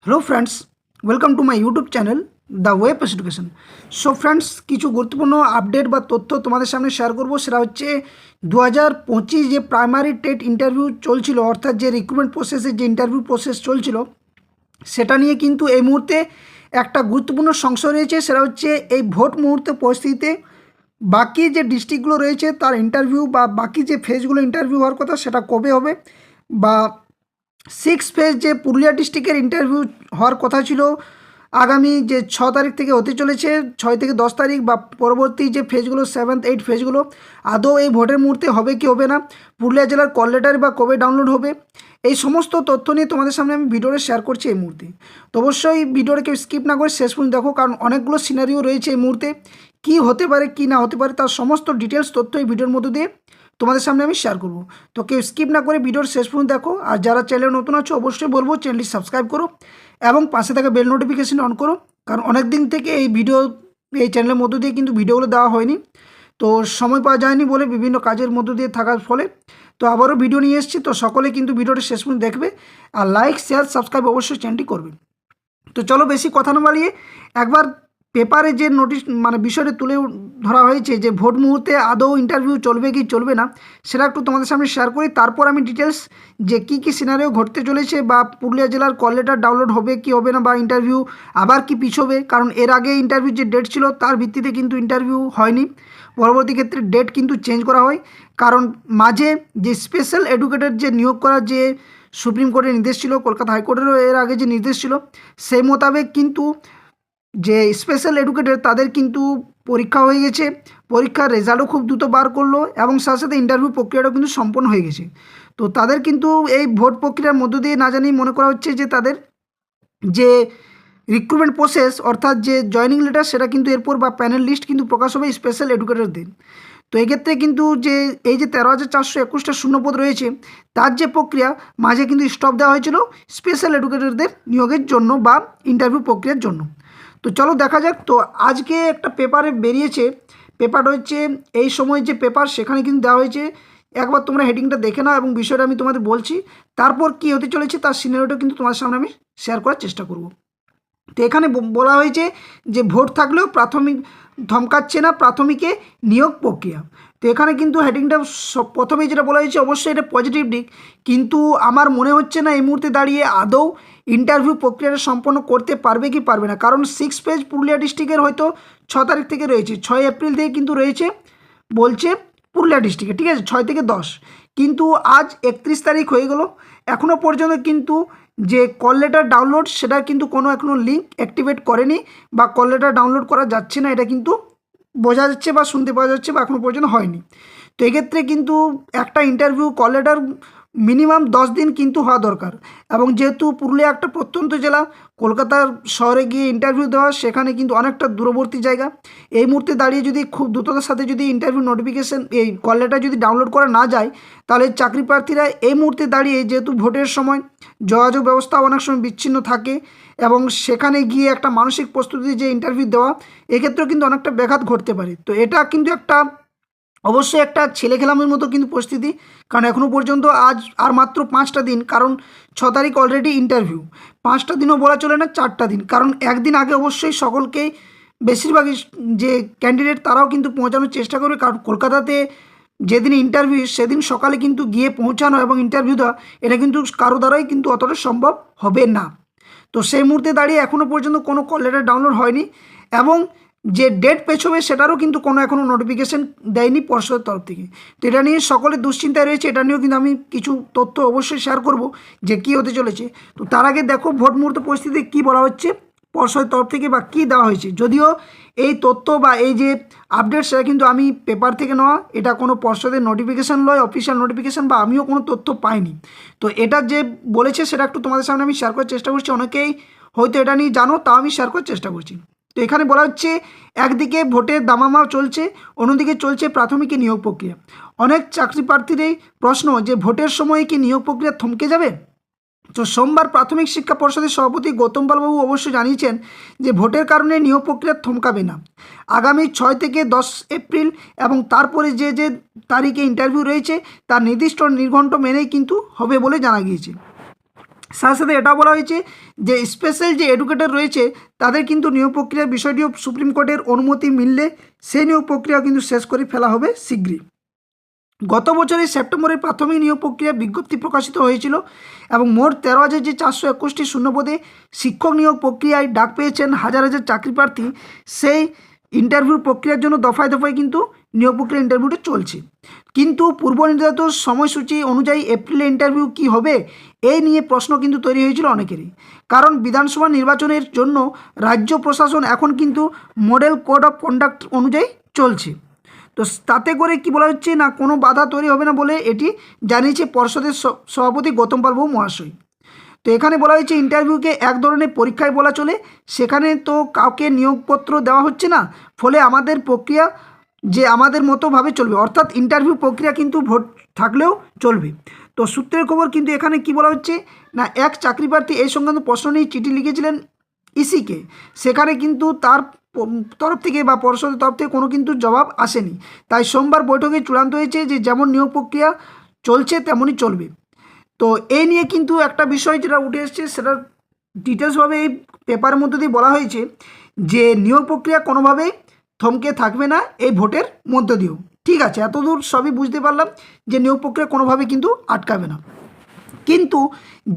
Hello friends, welcome to my YouTube channel the web education. So friends, কিছু গুরুত্বপূর্ণ update বা তথ্য তোমাদের সামনে শেয়ার করব। সেটা হচ্ছে 2025 যে প্রাইমারি টেট ইন্টারভিউ চলছিল, অর্থাৎ যে রিক্রুটমেন্ট প্রসেসের যে ইন্টারভিউ প্রসেস চলছিল, সেটা নিয়ে কিন্তু এই মুহূর্তে একটা গুরুত্বপূর্ণ সংশয় রয়েছে। সেটা হচ্ছে এই ভোট মুহূর্তে পরিস্থিতিতে বাকি যে ডিস্ট্রিক্টগুলো রয়েছে তার ইন্টারভিউ বা বাকি যে ফেজগুলো ইন্টারভিউ হওয়ার কথা সেটা কবে হবে, বা 6 ফেজ যে পুরুলিয়া ডিস্ট্রিক্টের ইন্টারভিউ হওয়ার কথা ছিল আগামী যে 6 তারিখ থেকে হতে চলেছে, 6 থেকে 10 তারিখ, বা পরবর্তী যে ফেজগুলো 7, 8 ফেজগুলো আদৌ এই ভোটের মুহূর্তে হবে কি হবে না, পুরুলিয়া জেলার কল লেটার বা কবে ডাউনলোড হবে, এই সমস্ত তথ্য নিয়ে তোমাদের সামনে আমি ভিডিওটা শেয়ার করছি এই মুহূর্তে। তো অবশ্যই ভিডিওটা কেউ স্কিপ না করে শেষ পর্যন্ত দেখো, কারণ অনেকগুলো সিনারিও রয়েছে এই মুহূর্তে, কী হতে পারে কী না হতে পারে তার সমস্ত ডিটেলস তথ্য এই ভিডিওর মধ্যে দিয়ে তোমাদের সামনে আমি শেয়ার করব। তো কেউ স্কিপ না করে ভিডিওর শেষ পর্যন্ত দেখো। আর যারা চ্যানেলে নতুন আছো অবশ্যই বলবো চ্যানেলটি সাবস্ক্রাইব করো এবং পাশে থাকা বেল নোটিফিকেশন অন করো, কারণ অনেক দিন থেকে এই চ্যানেলের মধ্য দিয়ে কিন্তু ভিডিওগুলো দেওয়া হয়নি, তো সময় পাওয়া যায়নি বলে বিভিন্ন কাজের মধ্য দিয়ে থাকার ফলে তো আবারও ভিডিও নিয়ে এসেছি। তো সকলে কিন্তু ভিডিওটা শেষ পর্যন্ত দেখবে আর লাইক শেয়ার সাবস্ক্রাইব অবশ্যই চ্যানেলটি করবে। তো চলো বেশি কথা না বাড়িয়ে একবার পেপারে যে নোটিশ বিষয়টা তুলে ধরা হয়েছে যে ভোট মুহূর্তে আদৌ ইন্টারভিউ চলবে কি চলবে না, সেটা একটু তোমাদের সামনে শেয়ার করি। তারপর আমি ডিটেলস যে কী সিনারিও ঘটতে চলেছে, বা পুরুলিয়া জেলার কল লেটার ডাউনলোড হবে কি হবে না, বা ইন্টারভিউ আবার কি পিছোবে, কারণ এর আগে ইন্টারভিউ যে ডেট ছিল তার ভিত্তিতে কিন্তু ইন্টারভিউ হয়নি, পরবর্তী ক্ষেত্রে ডেট কিন্তু চেঞ্জ করা হয়। কারণ মাঝে যে স্পেশাল এডুকেটর যে নিয়োগ করার যে সুপ্রিম কোর্টের নির্দেশ ছিল, কলকাতা হাইকোর্টেরও এর আগে যে নির্দেশ ছিল, সেই মোতাবেক কিন্তু যে স্পেশাল এডুকেটর তাদের কিন্তু পরীক্ষা হয়ে গেছে, পরীক্ষার রেজাল্টও খুব দ্রুত বার করলো এবং সাথে সাথে ইন্টারভিউ প্রক্রিয়াটাও কিন্তু সম্পন্ন হয়ে গেছে। তো তাদের কিন্তু এই ভোট প্রক্রিয়ার মধ্য দিয়ে না জানি মনে করা হচ্ছে যে তাদের যে রিক্রুটমেন্ট প্রসেস অর্থাৎ যে জয়নিং লেটার সেটা কিন্তু এরপর বা প্যানেল লিস্ট কিন্তু প্রকাশ হবে স্পেশাল এডুকেটরদের। তো এক্ষেত্রে কিন্তু যে এই যে 13,421টা শূন্যপদ রয়েছে তার যে প্রক্রিয়া মাঝে কিন্তু স্টপ দেওয়া হয়েছিল স্পেশাল এডুকেটরদের নিয়োগের জন্য বা ইন্টারভিউ প্রক্রিয়ার জন্য। তো চলো দেখা যাক। তো আজকে একটা পেপারে বেরিয়েছে, পেপারটা হচ্ছে এই সময় যে পেপার সেখানে কিন্তু দেওয়া হয়েছে, একবার তোমরা হেডিংটা দেখে নাও এবং বিষয়টা আমি তোমাদের বলছি, তারপর কী হতে চলেছে তার সিনারিওটা কিন্তু তোমার সামনে আমি শেয়ার করার চেষ্টা করব। তো এখানে বলা হয়েছে যে ভোট থাকলেও প্রাথমিক ধমকাচ্ছে না প্রাথমিকে নিয়োগ প্রক্রিয়া। তো এখানে কিন্তু হেডিংটা প্রথমেই যেটা বলা হয়েছে অবশ্যই এটা পজিটিভ দিক, কিন্তু আমার মনে হচ্ছে না এই মুহূর্তে দাঁড়িয়ে আদৌ ইন্টারভিউ প্রক্রিয়াটা সম্পন্ন করতে পারবে কি পারবে না। কারণ 6 ফেজ পুরুলিয়া ডিস্ট্রিক্টের হয়তো 6 তারিখ থেকে রয়েছে, 6 এপ্রিল থেকে কিন্তু রয়েছে বলছে পুরুলিয়া ডিস্ট্রিক্টে, ঠিক আছে, 6 থেকে 10, কিন্তু আজ 31 তারিখ হয়ে গেল, এখনও পর্যন্ত কিন্তু যে কল লেটার ডাউনলোড সেটা কিন্তু কোনো এখনও লিঙ্ক অ্যাক্টিভেট করেনি বা কল লেটার ডাউনলোড করা যাচ্ছে না, এটা কিন্তু বোঝা যাচ্ছে বা শুনতে পাওয়া যাচ্ছে, বা এখনও পর্যন্ত হয়নি। তো এক্ষেত্রে কিন্তু একটা ইন্টারভিউ কল লেটার মিনিমাম 10 দিন কিন্তু হওয়া দরকার, এবং যেহেতু পুরুলিয়া একটা প্রত্যন্ত জেলা, কলকাতার শহরে গিয়ে ইন্টারভিউ দেওয়া সেখানে কিন্তু অনেকটা দূরবর্তী জায়গা, এই মুহূর্তে দাঁড়িয়ে যদি খুব দ্রুততার সাথে যদি ইন্টারভিউ নোটিফিকেশান এই কল লেটার যদি ডাউনলোড করা না যায়, তাহলে চাকরি প্রার্থীরা এই মুহূর্তে দাঁড়িয়ে যেহেতু ভোটের সময় যোগাযোগ ব্যবস্থা অনেক সময় বিচ্ছিন্ন থাকে এবং সেখানে গিয়ে একটা মানসিক প্রস্তুতি যে ইন্টারভিউ দেওয়া, এক্ষেত্রেও কিন্তু অনেকটা ব্যাঘাত ঘটতে পারে। তো এটা কিন্তু একটা অবশ্যই একটা ছেলে খেলামের মতো কিন্তু পরিস্থিতি, কারণ এখনও পর্যন্ত আজ আর মাত্র 5টা দিন, কারণ 6 তারিখ অলরেডি ইন্টারভিউ, 5টা দিনও বলা চলে না, 4টা দিন, কারণ একদিন আগে অবশ্যই সকলকেই বেশিরভাগই যে ক্যান্ডিডেট তারাও কিন্তু পৌঁছানোর চেষ্টা করবে, কারণ কলকাতাতে যেদিন ইন্টারভিউ সেদিন সকালে কিন্তু গিয়ে পৌঁছানো এবং ইন্টারভিউ দেওয়া এটা কিন্তু কারো দ্বারাই কিন্তু অতটা সম্ভব হবে না। তো সেই মুহূর্তে দাঁড়িয়ে এখনও পর্যন্ত কোনো কল লেটার ডাউনলোড হয়নি, এবং যে ডেট পেছোবে সেটারও কিন্তু কোনো এখনও নোটিফিকেশান দেয়নি পর্ষদের তরফ থেকে। তো এটা নিয়ে সকলে দুশ্চিন্তায় রয়েছে, এটা নিয়েও কিন্তু আমি কিছু তথ্য অবশ্যই শেয়ার করব যে কী হতে চলেছে। তো তার আগে দেখো ভোট মুহূর্ত পরিস্থিতি কী বলা হচ্ছে পর্ষদের তরফ থেকে বা কী দেওয়া হয়েছে। যদিও এই তথ্য বা এই যে আপডেট সেটা কিন্তু আমি পেপার থেকে নেওয়া, এটা কোনো পর্ষদের নোটিফিকেশান নয়, অফিসিয়াল নোটিফিকেশান, বা আমিও কোনো তথ্য পাইনি। তো এটা যে বলেছে সেটা একটু তোমাদের সামনে আমি শেয়ার করার চেষ্টা করছি, অনেকেই হয়তো এটা নিয়ে জানো, তাও আমি শেয়ার করার চেষ্টা করছি। তো এখানে বলা হচ্ছে একদিকে ভোটের দামামা চলছে, অন্যদিকে চলছে প্রাথমিকে নিয়োগ প্রক্রিয়া। অনেক চাকরি প্রার্থীদের প্রশ্ন যে ভোটের সময়ে কি নিয়োগ প্রক্রিয়া থমকে যাবে। তো সোমবার প্রাথমিক শিক্ষা পর্ষদের সভাপতি গৌতম পালবাবু অবশ্য জানিয়েছেন যে ভোটের কারণে নিয়োগ প্রক্রিয়া থমকাবে না। আগামী 6 থেকে 10 এপ্রিল এবং তারপরে যে যে তারিখে ইন্টারভিউ রয়েছে তার নির্দিষ্ট নির্ঘণ্ট মেনেই কিন্তু হবে বলে জানা গিয়েছে। সাথে সাথে এটাও বলা হয়েছে যে স্পেশাল যে এডুকেটর রয়েছে তাদের কিন্তু নিয়োগ প্রক্রিয়ার বিষয়টিও সুপ্রিম কোর্টের অনুমতি মিললে সেই নিয়োগ প্রক্রিয়া কিন্তু শেষ করে ফেলা হবে শীঘ্রই। গত বছরের সেপ্টেম্বরের প্রাথমিক নিয়োগ প্রক্রিয়া বিজ্ঞপ্তি প্রকাশিত হয়েছিল এবং মোট 13,421টি শূন্যপদে শিক্ষক নিয়োগ প্রক্রিয়ায় ডাক পেয়েছেন হাজার হাজার চাকরি প্রার্থী। সেই ইন্টারভিউ প্রক্রিয়ার জন্য দফায় দফায় কিন্তু নিয়োগ প্রক্রিয়া ইন্টারভিউটি চলছে, কিন্তু পূর্ব নির্ধারিত সময়সূচি অনুযায়ী এপ্রিলে ইন্টারভিউ কি হবে এই নিয়ে প্রশ্ন কিন্তু তৈরি হয়েছিল অনেকেরই। কারণ বিধানসভা নির্বাচনের জন্য রাজ্য প্রশাসন এখন কিন্তু মডেল কোড অফ কন্ডাক্ট অনুযায়ী চলছে। তো তাতে করে কি বলা হচ্ছে না, কোনো বাধা তৈরি হবে না বলে এটি জানিয়েছে পর্ষদের সভাপতি গৌতম পাল বাবু মহাশয়। তো এখানে বলা হয়েছে ইন্টারভিউকে এক ধরনের পরীক্ষায় বলা চলে, সেখানে তো কাউকে নিয়োগপত্র দেওয়া হচ্ছে না, ফলে আমাদের প্রক্রিয়া যে আমাদের মতোভাবে চলবে, অর্থাৎ ইন্টারভিউ প্রক্রিয়া কিন্তু ভোট থাকলেও চলবে। তো সূত্রের খবর কিন্তু এখানে কি বলা হচ্ছে না, এক চাকরি প্রার্থী এই সংক্রান্ত প্রশ্ন নিয়ে চিঠি লিখেছিলেন ইসিকে, সেখানে কিন্তু তার তরফ থেকে বা পর্ষদের তরফ থেকে কোনো কিন্তু জবাব আসেনি। তাই সোমবার বৈঠকে চূড়ান্ত হয়েছে যে যেমন নিয়োগ প্রক্রিয়া চলছে তেমনই চলবে। তো এই নিয়ে কিন্তু একটা বিষয় যেটা উঠে এসছে সেটা ডিটেলসভাবে এই পেপারের মধ্যে দিয়ে বলা হয়েছে যে নিয়োগ প্রক্রিয়া কোনোভাবেই থমকে থাকবে না এই ভোটের মধ্য দিয়েও। ঠিক আছে, এতদূর সবই বুঝতে পারলাম যে নিয়োগ প্রক্রিয়া কোনোভাবে কিন্তু আটকাবে না, কিন্তু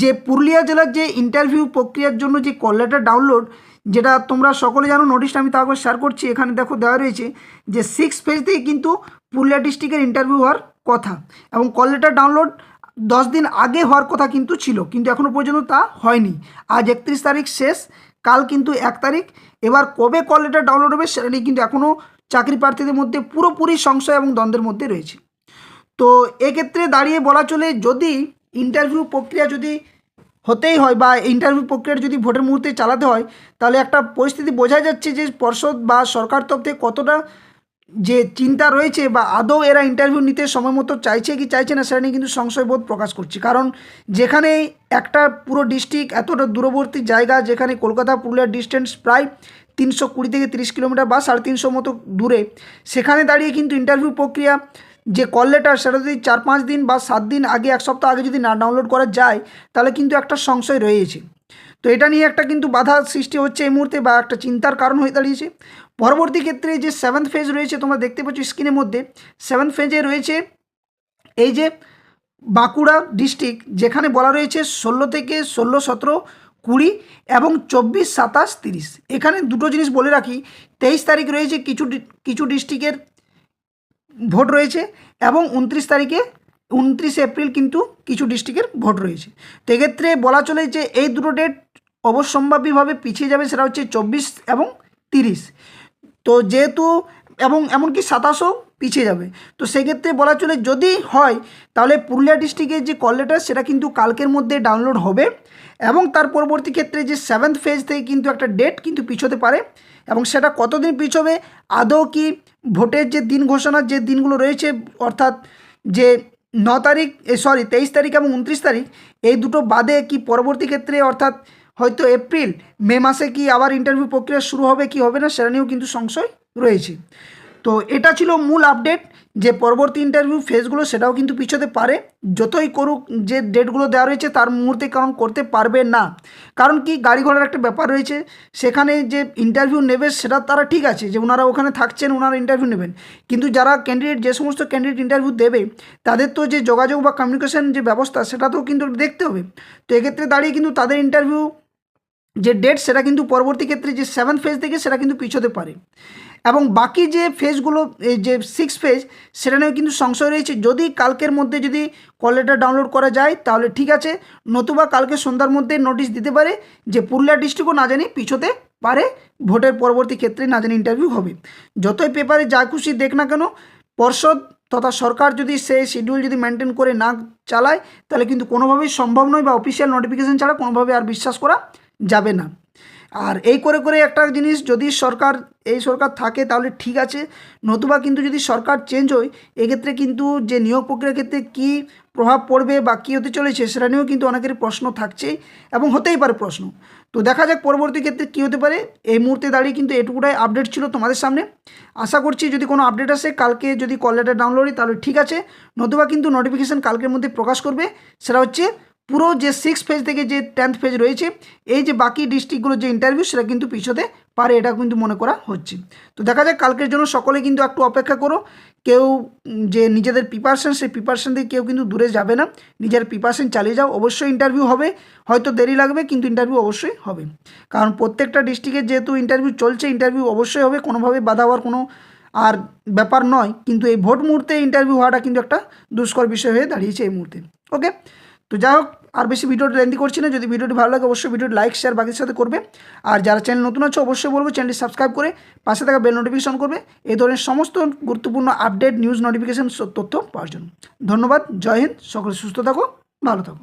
যে পুরুলিয়া জেলার যে ইন্টারভিউ প্রক্রিয়ার জন্য যে কল লেটার ডাউনলোড, যেটা তোমরা সকলে জানো, নোটিশটা আমি তারপর শেয়ার করছি, এখানে দেখো দেওয়া রয়েছে যে 6 ফেজ থেকে কিন্তু পুরুলিয়া ডিস্ট্রিক্টের ইন্টারভিউ হওয়ার কথা এবং কল লেটার ডাউনলোড 10 দিন আগে হওয়ার কথা কিন্তু ছিল, কিন্তু এখনও পর্যন্ত তা হয়নি। আজ 31 তারিখ শেষ, কাল কিন্তু 1 তারিখ। এবার কবে কল লেটার ডাউনলোড হবে সেটা নিয়ে কিন্তু এখনও চাকরি প্রার্থীদের মধ্যে পুরোপুরি সংশয় এবং দ্বন্দ্বের মধ্যে রয়েছে। তো এক্ষেত্রে দাঁড়িয়ে বলা চলে যদি ইন্টারভিউ প্রক্রিয়া যদি হতেই হয় বা ইন্টারভিউ প্রক্রিয়া যদি ভোটের মুহূর্তে চালাতে হয়, তাহলে একটা পরিস্থিতি বোঝা যাচ্ছে যে পর্ষদ বা সরকার তরফ থেকে কতটা যে চিন্তা রয়েছে বা আদৌ এরা ইন্টারভিউ নিতে সময় মতো চাইছে কি চাইছে না সেটা নিয়ে কিন্তু সংশয়বোধ প্রকাশ করছি। কারণ যেখানে একটা পুরো ডিস্ট্রিক্ট এতটা দূরবর্তী জায়গা, যেখানে কলকাতা পুরুলিয়ার ডিস্টেন্স প্রায় 320 থেকে 30 কিলোমিটার বা 350 মতো দূরে, সেখানে দাঁড়িয়ে কিন্তু ইন্টারভিউ প্রক্রিয়া যে কল লেটার সেটা যদি 4-5 দিন বা 7 দিন আগে, 1 সপ্তাহ আগে যদি না ডাউনলোড করা যায় তাহলে কিন্তু একটা সংশয় রয়েছে। তো এটা নিয়ে একটা কিন্তু বাধা সৃষ্টি হচ্ছে এই মুহূর্তে বা একটা চিন্তার কারণ হয়ে দাঁড়িয়েছে। পরবর্তী ক্ষেত্রে যে 7th ফেজ রয়েছে, তোমরা দেখতে পাচ্ছ স্ক্রিনের মধ্যে 7th ফেজে রয়েছে এই যে বাঁকুড়া ডিস্ট্রিক্ট, যেখানে বলা রয়েছে 16 থেকে 16, 17, 20 এবং 24, 27, 30। এখানে দুটো জিনিস বলে রাখি, 23 তারিখ রয়েছে কিছু ডিস্ট্রিক্টের ভোট রয়েছে এবং 29 এপ্রিল কিন্তু কিছু ডিস্ট্রিক্টের ভোট রয়েছে। তো এক্ষেত্রে বলা চলে যে এই দুটো ডেট অবশ্যম্ভাবীভাবে পিছিয়ে যাবে, সেটা হচ্ছে 24 এবং 30। তো যেহেতু এবং এমনকি 27ও পিছিয়ে যাবে, তো সেক্ষেত্রে বলা চলে যদি হয় তাহলে পুরুলিয়া ডিস্ট্রিক্টের যে কল লেটার সেটা কিন্তু কালকের মধ্যে ডাউনলোড হবে এবং তার পরবর্তী ক্ষেত্রে যে 7th ফেজ থেকে কিন্তু একটা ডেট কিন্তু পিছোতে পারে এবং সেটা কতদিন পিছোবে, আদৌ কি ভোটের যে দিন ঘোষণার যে দিনগুলো রয়েছে, অর্থাৎ যে 23 তারিখ এবং 29 তারিখ, এই দুটো বাদে কি পরবর্তী ক্ষেত্রে অর্থাৎ হয়তো এপ্রিল মে মাসে কি আবার ইন্টারভিউ প্রক্রিয়া শুরু হবে কি হবে না সেটা নিয়েও কিন্তু সংশয় রয়েছে। তো এটা ছিল মূল আপডেট যে পরবর্তী ইন্টারভিউ ফেজগুলো সেটাও কিন্তু পিছোতে পারে, যতই করুক যে ডেটগুলো দেওয়া রয়েছে তার মুহূর্তে কারণ করতে পারবে না। কারণ কি গাড়ি ঘোড়ার একটা ব্যাপার রয়েছে, সেখানে যে ইন্টারভিউ নেবে সেটা তারা ঠিক আছে যে ওনারা ওখানে থাকছেন, ওনারা ইন্টারভিউ নেবেন, কিন্তু যারা ক্যান্ডিডেট, যে সমস্ত ক্যান্ডিডেট ইন্টারভিউ দেবে তাদের তো যে যোগাযোগ বা কমিউনিকেশন যে ব্যবস্থা সেটা তো কিন্তু দেখতে হবে। তো এক্ষেত্রে দাঁড়িয়ে কিন্তু তাদের ইন্টারভিউ যে ডেট সেটা কিন্তু পরবর্তী ক্ষেত্রে যে 7th ফেজ থেকে সেটা কিন্তু পিছোতে পারে এবং বাকি যে ফেজগুলো এই যে 6 ফেজ সেটা নিয়েও কিন্তু সংশয় রয়েছে। যদি কালকের মধ্যে যদি কল লেটার ডাউনলোড করা যায় তাহলে ঠিক আছে, নতুবা কালকে সন্ধ্যার মধ্যে নোটিশ দিতে পারে যে পুরুলিয়া ডিস্ট্রিক্টও না জানি পিছোতে পারে, ভোটের পরবর্তী ক্ষেত্রে না জানি ইন্টারভিউ হবে। যতই পেপারে যা খুশি দেখ না কেন, পর্ষদ তথা সরকার যদি সেই শিডিউল যদি মেনটেন করে না চালায় তাহলে কিন্তু কোনোভাবেই সম্ভব নয় বা অফিসিয়াল নোটিফিকেশান ছাড়া কোনোভাবে আর বিশ্বাস করা যাবে না। আর এই করে করে একটা জিনিস, যদি এই সরকার থাকে তাহলে ঠিক আছে, নতুবা কিন্তু যদি সরকার চেঞ্জ হয় এক্ষেত্রে কিন্তু যে নিয়োগ প্রক্রিয়ার ক্ষেত্রে কী প্রভাব পড়বে বা কী হতে চলেছে সেটা নিয়েও কিন্তু অনেকেরই প্রশ্ন থাকছেই এবং হতেই পারে প্রশ্ন। তো দেখা যাক পরবর্তী ক্ষেত্রে কী হতে পারে। এই মুহূর্তে দাঁড়িয়ে কিন্তু এটুকুটাই আপডেট ছিল তোমাদের সামনে। আশা করছি যদি কোনো আপডেট আসে কালকে যদি কল লেটার ডাউনলোড হয় তাহলে ঠিক আছে, নতুবা কিন্তু নোটিফিকেশান কালকের মধ্যে প্রকাশ করবে, সেটা হচ্ছে পুরো যে 6 ফেজ থেকে যে 10th ফেজ রয়েছে, এই যে বাকি ডিস্ট্রিক্টগুলোর যে ইন্টারভিউ সেটা কিন্তু পিছোতে পারে, এটা কিন্তু মনে করা হচ্ছে। তো দেখা যাক, কালকের জন্য সকলে কিন্তু একটু অপেক্ষা করো। কেউ যে নিজেদের প্রিপারেশন, সেই প্রিপারেশন থেকে কেউ কিন্তু দূরে যাবে না, নিজের প্রিপারেশন চালিয়ে যাও। অবশ্যই ইন্টারভিউ হবে, হয়তো দেরি লাগবে, কিন্তু ইন্টারভিউ অবশ্যই হবে। কারণ প্রত্যেকটা ডিস্ট্রিক্টের যেহেতু ইন্টারভিউ চলছে, ইন্টারভিউ অবশ্যই হবে, কোনোভাবে বাধা হওয়ার কোনো আর ব্যাপার নয়। কিন্তু এই ভোট মুহূর্তে ইন্টারভিউ হওয়াটা কিন্তু একটা দুষ্কর বিষয় হয়ে দাঁড়িয়েছে এই মুহূর্তে। ওকে, তো যাই হোক, আর বেশি ভিডিওটি লেন্দি করছি না। যদি ভিডিওটি ভালো লাগে অবশ্যই ভিডিওটি লাইক শেয়ার বাকির সাথে করবে। আর যারা চ্যানেল নতুন আছে অবশ্যই বলবো চ্যানেলটি সাবস্ক্রাইব করে পাশে থাকা বেল নোটিফিকেশন করবে এই ধরনের সমস্ত গুরুত্বপূর্ণ আপডেট নিউজ নোটিফিকেশন তথ্য পাওয়ার জন্য। ধন্যবাদ, জয় হিন্দ, সকলে সুস্থ থাকো, ভালো থাকো।